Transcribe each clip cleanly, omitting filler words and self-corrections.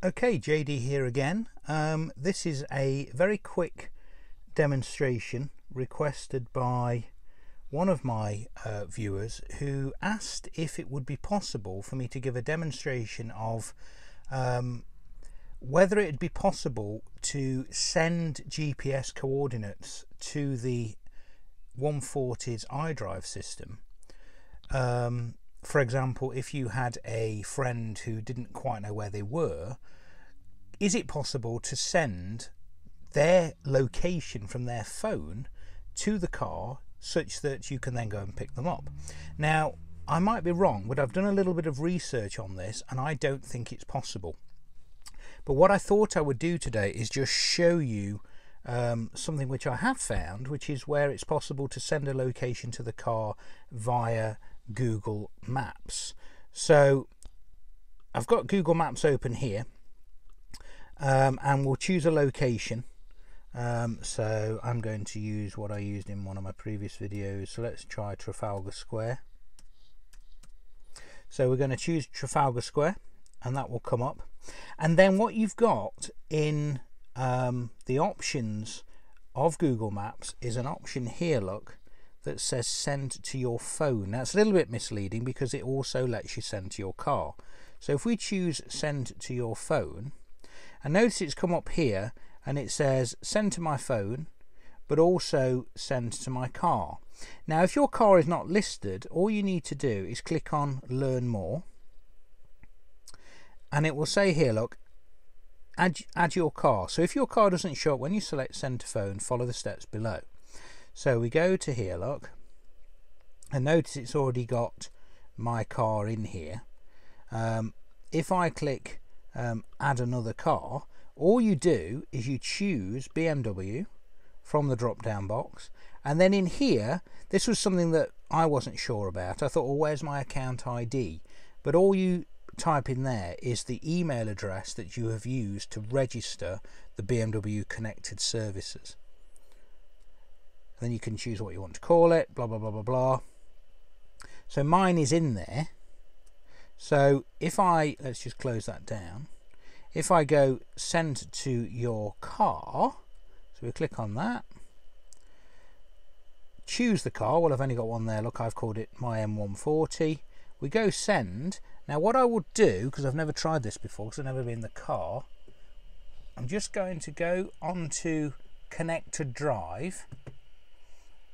Okay, JD here again. This is a very quick demonstration requested by one of my viewers who asked if it would be possible for me to give a demonstration of whether it'd be possible to send GPS coordinates to the 140's iDrive system. For example, if you had a friend who didn't quite know where they were, is it possible to send their location from their phone to the car such that you can then go and pick them up? Now, I might be wrong, but I've done a little bit of research on this and I don't think it's possible. But what I thought I would do today is just show you something which I have found, which is where it's possible to send a location to the car via Google Maps. So I've got Google Maps open here, and we'll choose a location. So I'm going to use what I used in one of my previous videos. So let's try Trafalgar Square. So we're going to choose Trafalgar Square and that will come up. And then what you've got in the options of Google Maps is an option here, look, that says send to your phone. Now it's a little bit misleading because it also lets you send to your car. So if we choose send to your phone, and notice it's come up here and it says send to my phone but also send to my car. Now if your car is not listed, all you need to do is click on learn more, and it will say here, look, add your car. So if your car doesn't show up when you select send to phone, follow the steps below. So we go to here, look, and notice it's already got my car in here. If I click add another car, all you do is you choose BMW from the drop down box, and then in here, this was something that I wasn't sure about. I thought, well, where's my account ID? But all you type in there is the email address that you have used to register the BMW Connected services. Then you can choose what you want to call it, blah blah blah blah blah. So mine is in there. So if let's just close that down. If I go send to your car, so we click on that, choose the car. Well, I've only got one there, look, I've called it my M140. We go send. Now what I would do, because I've never tried this before, because I've never been in the car, I'm just going to go onto Connected Drive,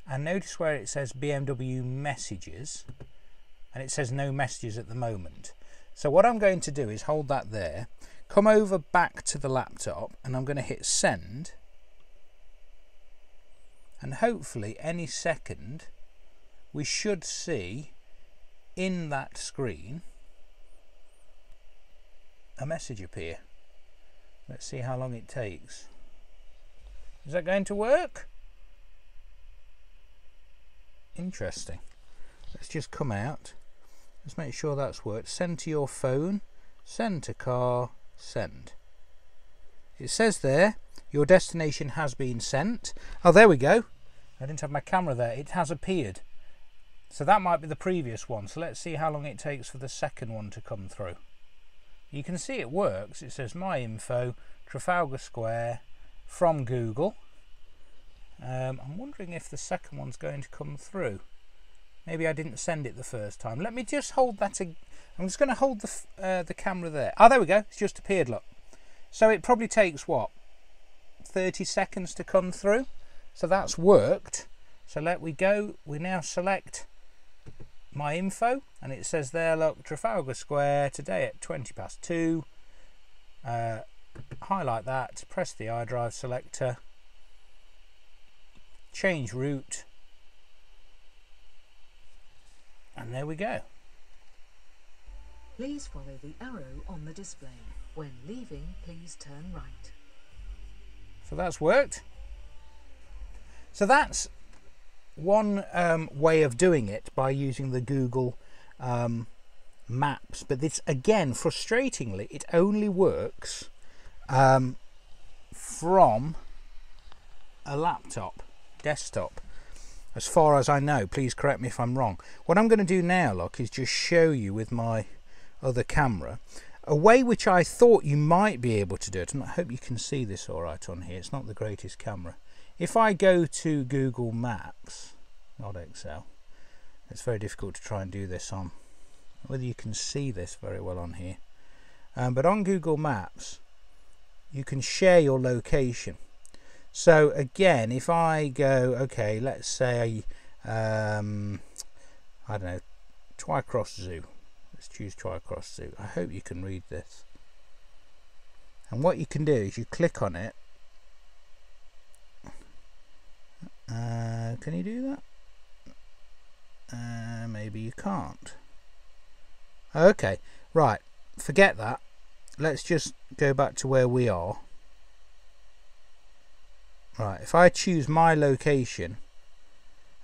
and notice where it says BMW messages, and it says no messages at the moment. So what I'm going to do is hold that there, come over back to the laptop, and I'm going to hit send, and hopefully any second we should see in that screen a message appear. Let's see how long it takes. Is that going to work? Interesting. Let's just come out. Let's make sure that's worked. Send to your phone, send to car, send. It says there, your destination has been sent. Oh, there we go. I didn't have my camera there. It has appeared. So that might be the previous one. So let's see how long it takes for the second one to come through. You can see it works. It says my info, Trafalgar Square, from Google. I'm wondering if the second one's going to come through. Maybe I didn't send it the first time. Let me just hold that. I'm just going to hold the camera there. Oh, there we go. It's just appeared, look. So it probably takes, what, 30 seconds to come through. So that's worked. So we now select my info, and it says there, look, Trafalgar Square today at 2:20. Highlight that, press the iDrive selector, change route, and there we go. Please follow the arrow on the display. When leaving, please turn right. So that's worked. So that's one way of doing it, by using the Google Maps. But this, again, frustratingly, it only works from a laptop, desktop, as far as I know. Please correct me if I'm wrong. What I'm going to do now, look, is just show you with my other camera. a way which I thought you might be able to do it, and I hope you can see this all right on here, it's not the greatest camera. If I go to Google Maps, not Excel, it's very difficult to try and do this on, whether you can see this very well on here, but on Google Maps you can share your location. So again, if I go, okay, let's say I don't know, Twycross Zoo. Let's choose Twycross Zoo. I hope you can read this. And what you can do is you click on it. Can you do that? Maybe you can't. Okay, right, forget that. Let's just go back to where we are. Right, if I choose my location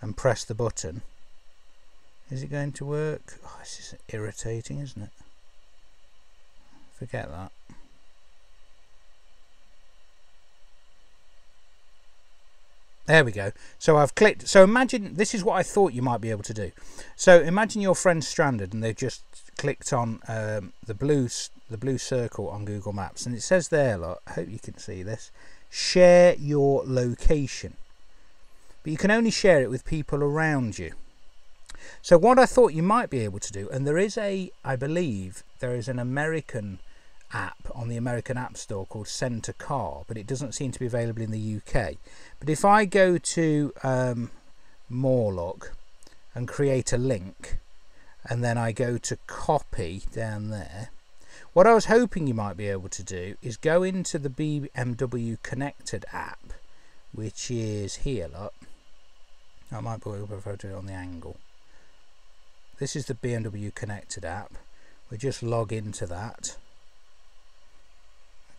and press the button, is it going to work? Oh, this is irritating, isn't it? Forget that. There we go. So I've clicked. So imagine, this is what I thought you might be able to do. So imagine your friend's stranded and they've just clicked on the blue circle on Google Maps, and it says there, look, I hope you can see this, share your location. But you can only share it with people around you. So what I thought you might be able to do, and there is I believe there is an American app on the American App Store called Send to Car, but it doesn't seem to be available in the UK. But if I go to Morlock and create a link, and then I go to copy down there, what I was hoping you might be able to do is go into the Bmw Connected App, which is here, look. I might put if I do it on the angle. This is the Bmw Connected App. We just log into that.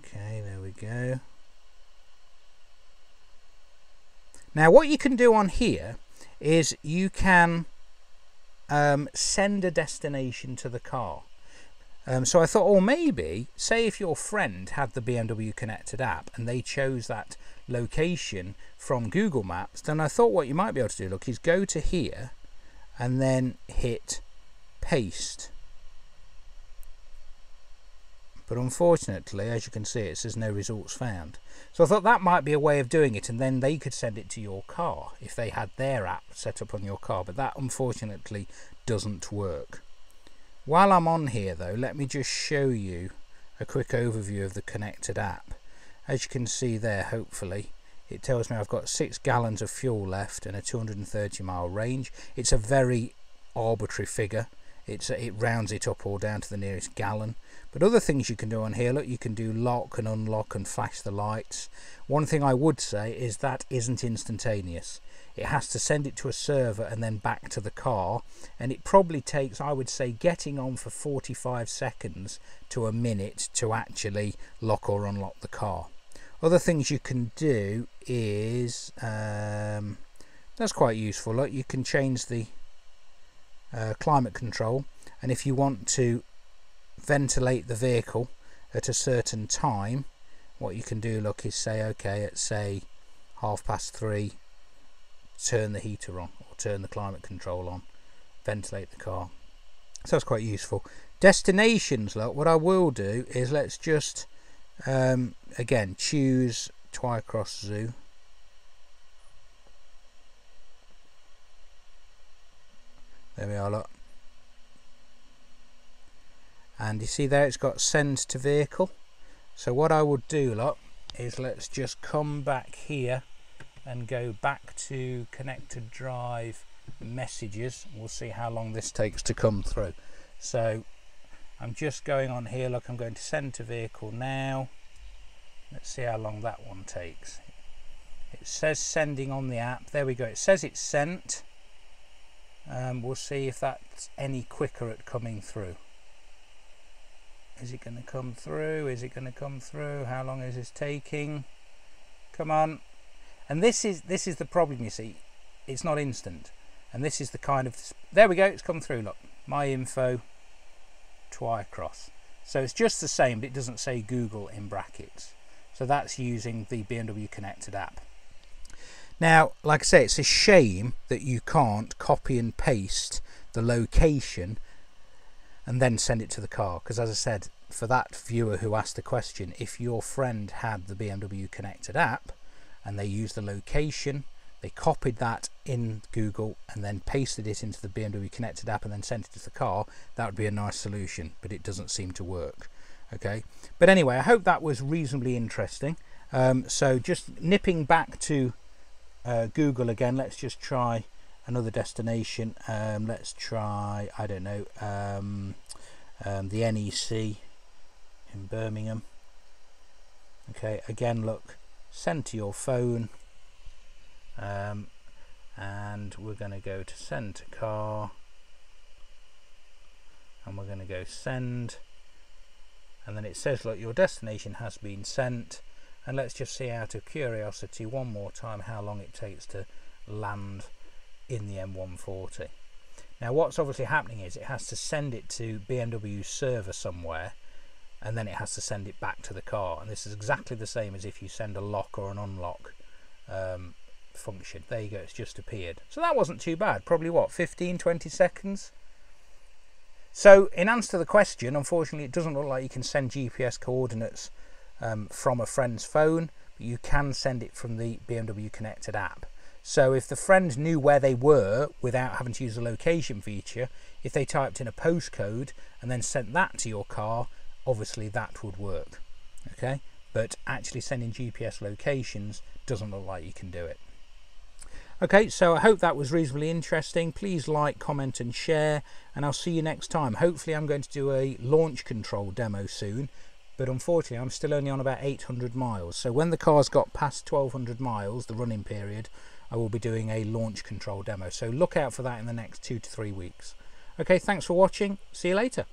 Okay, there we go. Now what you can do on here is you can send a destination to the car. So I thought, or maybe, say if your friend had the Bmw Connected App and they chose that location from Google Maps, then I thought what you might be able to do, look, is go to here and then hit paste. But unfortunately, as you can see, it says no results found. So I thought that might be a way of doing it, and then they could send it to your car if they had their app set up on your car, but that unfortunately doesn't work. While I'm on here though, let me just show you a quick overview of the connected app. As you can see there, hopefully, it tells me I've got 6 gallons of fuel left and a 230-mile range. It's a very arbitrary figure. It rounds it up or down to the nearest gallon. But other things you can do on here, look, you can do lock and unlock and flash the lights. One thing I would say is that isn't instantaneous. It has to send it to a server and then back to the car, and it probably takes, I would say, getting on for 45 seconds to a minute to actually lock or unlock the car. Other things you can do is, that's quite useful, look, you can change the climate control, and if you want to ventilate the vehicle at a certain time, what you can do, look, is say, okay, at say 3:30, turn the heater on or turn the climate control on, ventilate the car. So that's quite useful. Destinations, look, what I will do is let's just again choose Twycross Zoo. There we are, look. And you see there it's got send to vehicle. So what I would do, look, is let's just come back here and go back to connected drive messages. We'll see how long this takes to come through. So I'm just going on here, look, I'm going to send to vehicle now. Let's see how long that one takes. It says sending on the app. There we go, it says it's sent. We'll see if that's any quicker at coming through. Is it going to come through? Is it going to come through? How long is this taking? Come on. And this is the problem, you see. It's not instant. And this is the kind of, there we go, it's come through, look. My info, Twycross. So it's just the same, but it doesn't say Google in brackets. So that's using the Bmw Connected App. Now, like I say, it's a shame that you can't copy and paste the location and then send it to the car, because as I said, for that viewer who asked the question, if your friend had the BMW Connected App and they used the location, they copied that in Google and then pasted it into the BMW Connected App and then sent it to the car, that would be a nice solution, but it doesn't seem to work. Okay, but anyway, I hope that was reasonably interesting. So just nipping back to Google again, let's just try another destination. Let's try, I don't know, the NEC in Birmingham. Okay, again, look, send to your phone, and we're going to go to send to car, and we're going to go send, and then it says, look, your destination has been sent. And let's just see out of curiosity one more time how long it takes to land in the M140. Now what's obviously happening is it has to send it to BMW's server somewhere, and then it has to send it back to the car, and this is exactly the same as if you send a lock or an unlock function. There you go, it's just appeared. So that wasn't too bad, probably what, 15-20 seconds. So in answer to the question, unfortunately it doesn't look like you can send GPS coordinates from a friend's phone, but you can send it from the BMW Connected App. So if the friend knew where they were without having to use the location feature, if they typed in a postcode and then sent that to your car, obviously that would work. Okay, but actually sending GPS locations doesn't look like you can do it. Okay, so I hope that was reasonably interesting. Please like, comment and share, and I'll see you next time. Hopefully I'm going to do a launch control demo soon, but unfortunately I'm still only on about 800 miles. So when the car's got past 1200 miles, the running period, I will be doing a launch control demo. So look out for that in the next 2 to 3 weeks. Okay, thanks for watching. See you later.